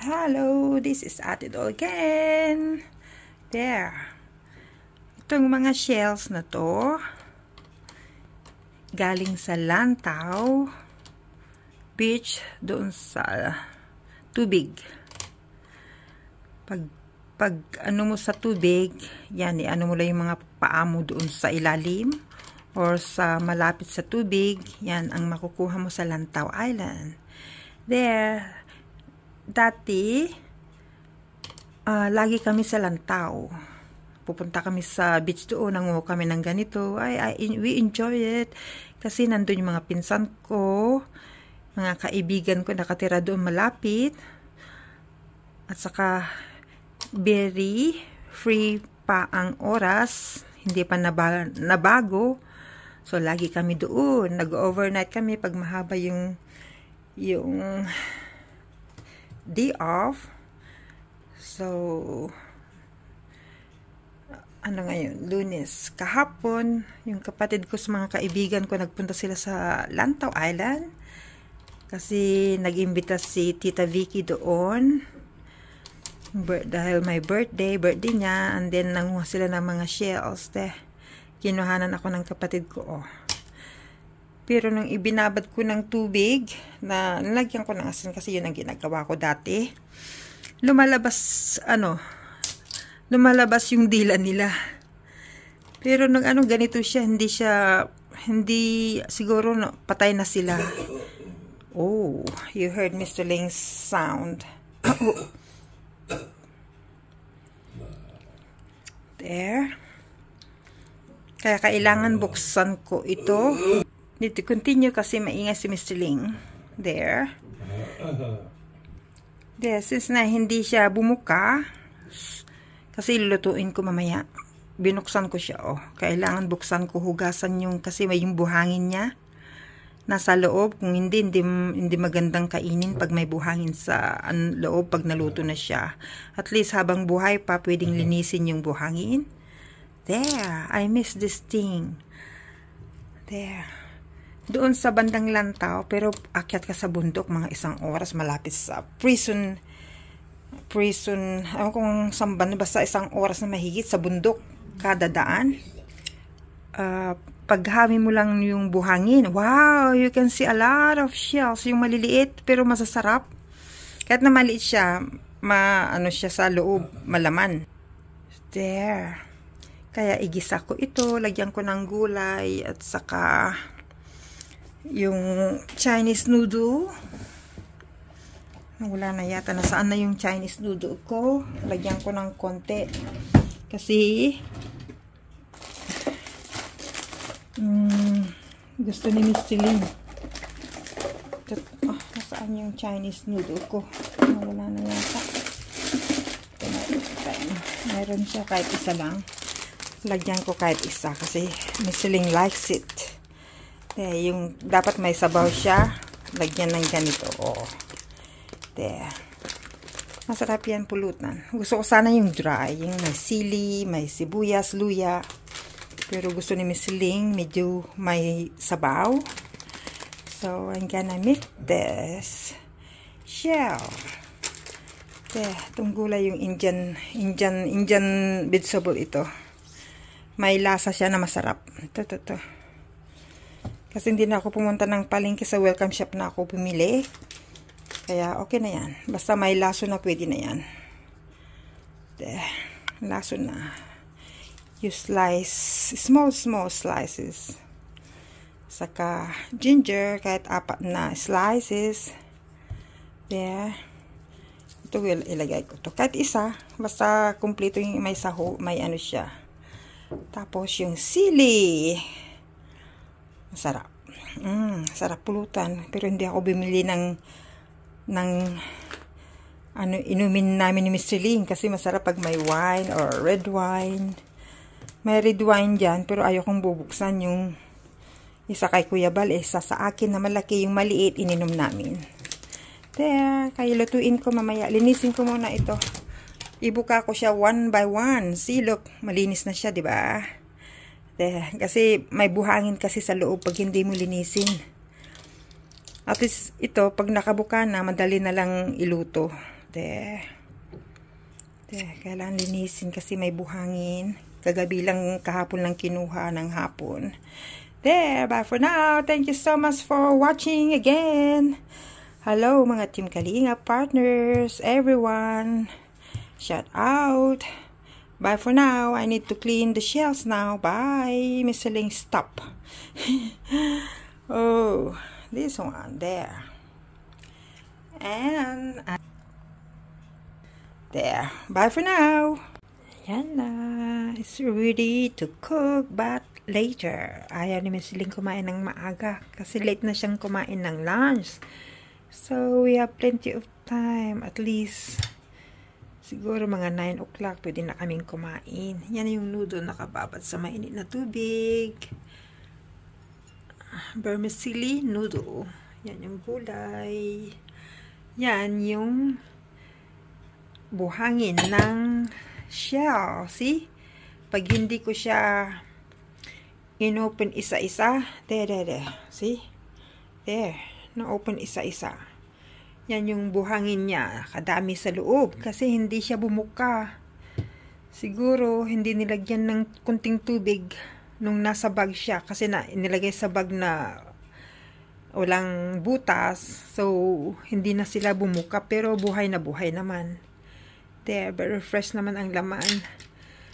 Hello, this is Ate Dol again. There. Itong mga shells na to, galing sa Lantaw Beach, doon sa tubig. Pag ano mo sa tubig, yan, ano mo lang yung mga paa mo doon sa ilalim or sa malapit sa tubig, yan ang makukuha mo sa Lantaw Island. There. Dati, lagi kami sa Lantaw. Pupunta kami sa beach doon, nanguha kami ng ganito. We enjoy it. Kasi nandun yung mga pinsan ko, mga kaibigan ko nakatira doon malapit. At saka, very free pa ang oras. Hindi pa nabago. So, lagi kami doon. Nag-overnight kami pag mahaba yung day off. So, ano ngayon? Lunes. Kahapon, yung kapatid ko sa mga kaibigan ko, nagpunta sila sa Lantaw Island. Kasi nag-imbita si Tita Vicky doon. Dahil may birthday niya. And then, nanguha sila ng mga shells. Kinuhanan ako ng kapatid ko, Pero nung ibinabad ko ng tubig, na nalagyan ko ng asin kasi yun ang ginagawa ko dati, lumalabas yung dila nila. Pero nung ganito siya, hindi siguro patay na sila. Oh, you heard Mr. Ling's sound. There. Kaya kailangan buksan ko ito. Need to continue kasi maingay si Mr. Ling. There. There, since na hindi siya bumuka, kasi lulutuin ko mamaya. Binuksan ko siya, Kailangan buksan ko, hugasan yung, kasi may yung buhangin niya. Nasa loob. Kung hindi magandang kainin pag may buhangin sa loob pag naluto na siya. At least habang buhay pa, pwedeng linisin yung buhangin. There. I miss this thing. There. Doon sa bandang Lantaw, pero akyat ka sa bundok mga 1 oras malapit sa prison, kung samban, basta 1 oras na mahigit sa bundok kada daan. Paghami mo lang yung buhangin, wow, you can see a lot of shells, yung maliliit pero masasarap. Kahit na maliit siya, siya sa loob, malaman. There. Kaya igisa ko ito, lagyan ko ng gulay at saka yung Chinese noodle. Wala na yata. Nasaan na yung Chinese noodle ko? Lagyan ko ng konti. Kasi gusto ni Miss Celine. Nasaan yung Chinese noodle ko? Wala na yata. Meron siya kahit isa lang. Lagyan ko kahit isa kasi Miss Celine likes it. Yung dapat may sabaw siya, lagyan ng ganito. Masarap yan pulutan. Gusto ko sana yung dry, yung may sili, may sibuyas, luya. Pero gusto ni Miss Ling medyo may sabaw. So I'm gonna make this shell. Itong gulay yung Indian vegetable ito. May lasa siya na masarap. Ito. Kasi hindi na ako pumunta ng palengke, sa welcome shop na ako bumili. Kaya okay na yan. Basta may laso na, pwede na yan. Laso na. You slice, small slices. Saka ginger, kahit 4 na slices. There. Ito ilagay ko to. Kahit isa, basta kumpleto yung may saho, may siya. Tapos yung sili. Masarap. Sarap pulutan. Pero hindi ako bumili ng inumin namin ni Mr. Ling kasi masarap pag may wine or red wine. May red wine dyan, pero ayaw kong bubuksan yung isa kay Kuya Bal. Isa sa akin na malaki, yung maliit ininom namin. Kaya lutuin ko mamaya. Linisin ko muna ito. Ibuka ko siya 1 by 1. See, look, malinis na siya, 'di ba? Kasi may buhangin kasi sa loob pag hindi mo linisin. At least ito, pag nakabuka na, madali na lang iluto. There. Kailangan linisin kasi may buhangin. Kagabi lang, kahapon lang kinuha ng hapon. There, bye for now. Thank you so much for watching again. Hello mga Team Kalinga partners, everyone. Shout out. Bye for now. I need to clean the shelves now. Bye. Miss Ling, stop. Oh, this one there. And there. Bye for now. Yan na. It's ready to cook, but later. Ayaw ni Miss Ling kumain ng maaga kasi late na siyang kumain ng lunch. So, we have plenty of time. At least, siguro mga 9 o'clock pwede na kaming kumain. Yan yung noodle nakababad sa mainit na tubig. Vermicelli noodle. Yan yung gulay. Yan yung buhangin ng shell. See? Pag hindi ko siya inopen isa-isa, there. See? There. Na-open isa-isa. Yan yung buhangin niya. Kadami sa loob. Kasi hindi siya bumuka. Siguro, hindi nilagyan ng kunting tubig nung nasa bag siya. Kasi nilagay sa bag na walang butas. So, hindi na sila bumuka. Pero buhay na buhay naman. There, very fresh naman ang laman.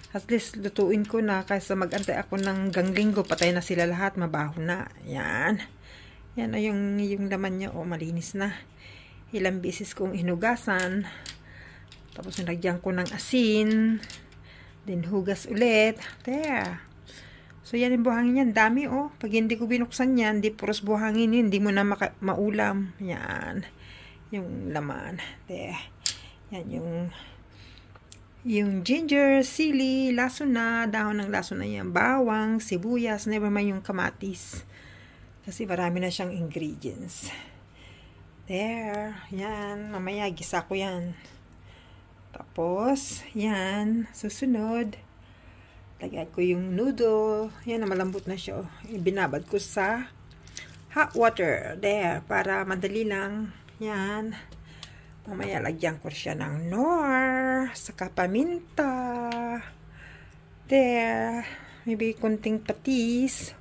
At least, lutuin ko na kaysa mag-antay ako ng ganglinggo. Patay na sila lahat. Mabaho na. Yan. Yan na yung laman niya. O, malinis na. Ilang beses kong hinugasan. Tapos, nilagyan ko ng asin. Then, hugas ulit. There. So, yan yung buhangin yan. Dami, oh. Pag hindi ko binuksan yan, hindi puros buhangin yun. Hindi mo na maulam. Yan. Yung laman. There. Yan yung ginger, sili, laso na, dahon ng laso na yan, bawang, sibuyas, never mind yung kamatis. Kasi marami na siyang ingredients. There. Yan. Mamaya, gisa ko yan. Tapos, yan. Susunod. Lagyan ko yung noodle. Yan, malambot na siya. Ibinabad ko sa hot water. There. Para madali lang. Yan. Mamaya, lagyan ko siya ng nor. Saka paminta. There. Maybe kunting patis.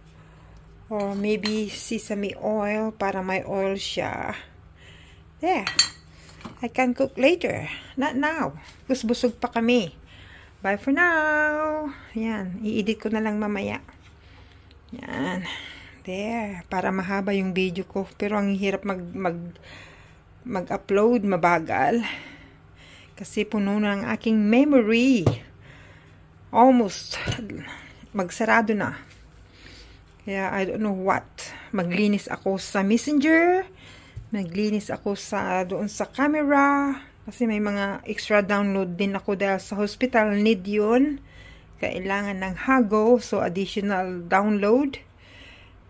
Or maybe sesame oil para may oil siya. There. I can cook later. Not now. Busog pa kami. Bye for now. Yan. I-edit ko na lang mamaya. Yan. There. Para mahaba yung video ko. Pero ang hirap mag-upload. Mabagal. Kasi puno na ang aking memory. Almost. Magsarado na. Kaya I don't know what. Maglinis ako sa Messenger. Maglinis ako doon sa camera. Kasi may mga extra download din ako dahil sa hospital. Need yun. Kailangan ng Hago. So, additional download.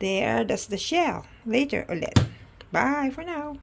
There. That's the shell. Later ulit. Bye for now.